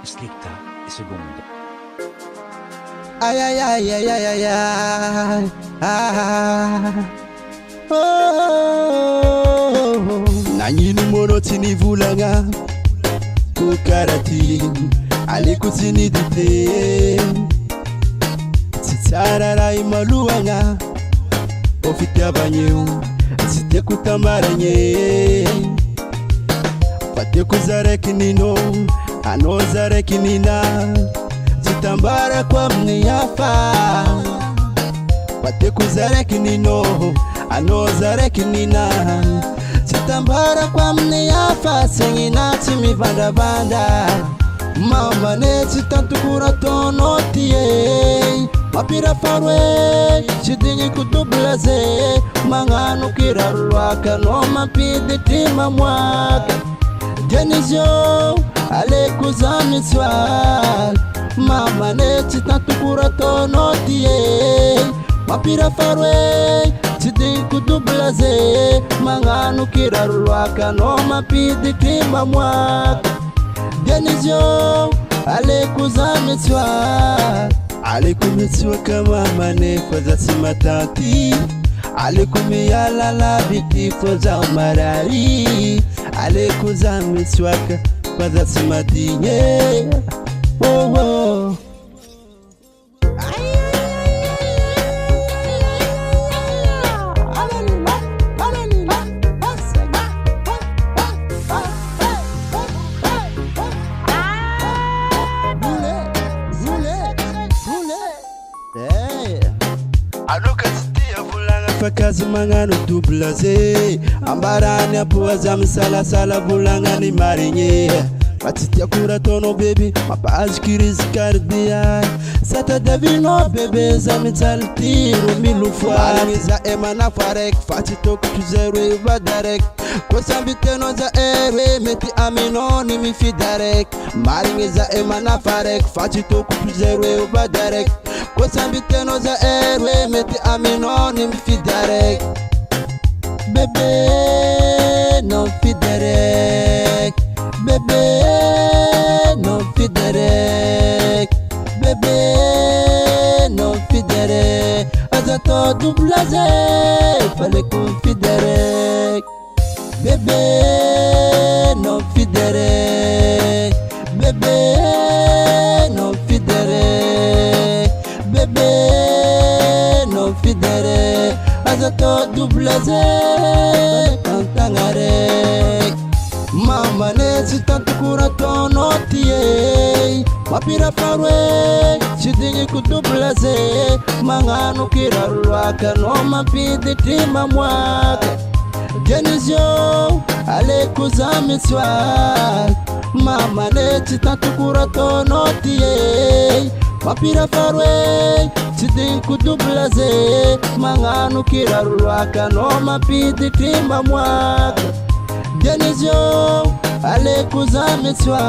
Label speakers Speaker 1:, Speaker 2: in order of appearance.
Speaker 1: Slikta e segunda.
Speaker 2: Ai ai ai ai ai ai ai. Nanyini mono tini vulanga kukarati aliku tini dite tsara imaluanga ofita banyu zite kutamaranye pate kuzareki nino anozareki nina zitambara kwa mniafa pate kuzareki nino anozareki nina zitambara kwa mniafa sengina timi vanda vanda mama ne zitantukura tonotie mapira farwe chidingi kutublaze mangano kirarwaka no mapide tima mwaka Denizio alekuzamiswa mama ne zitantukura tonotie mapira farwe chidingi kutublaze mangano kirarwaka no mapide tima mwaka Denizio alekuzamiswa alikumitswa kama manefo za simatanti alikumiyala la bitifo za umarari alikuzamiswa kama za simatinye oh oh Fakazi mangano dublaze ambarani apuwa za msala sala bulanga ni marinye Matitia kura tono baby mapazi kirizi kardia Sata devino bebe za mitaltiru milufwa Maringiza emana farek fati toku tuzerwe badarek Kwa sambiteno za erwe meti amino ni mifidarek Maringiza emana farek fati toku tuzerwe badarek Kwa sambiteno za erwe meti amino ni mifidarek Bebe no fidarek Bebe no fidarek Bebe no fidarek Azato dublaze fale kun fidarek Bebe no fidarek Bebe no fidarek Bebe no fidarek Azato dublaze kantangarek Mama ne zitantukura tonotie mapira farwe chidingi kutublaze mangano kirarwaka no mapide tima mwaka Denizio alekuzamiswa mama ne zitantukura tonotie mapira farwe chidingi kutublaze mangano kirarwaka no mapide tima mwaka Denizio alekuzamiswa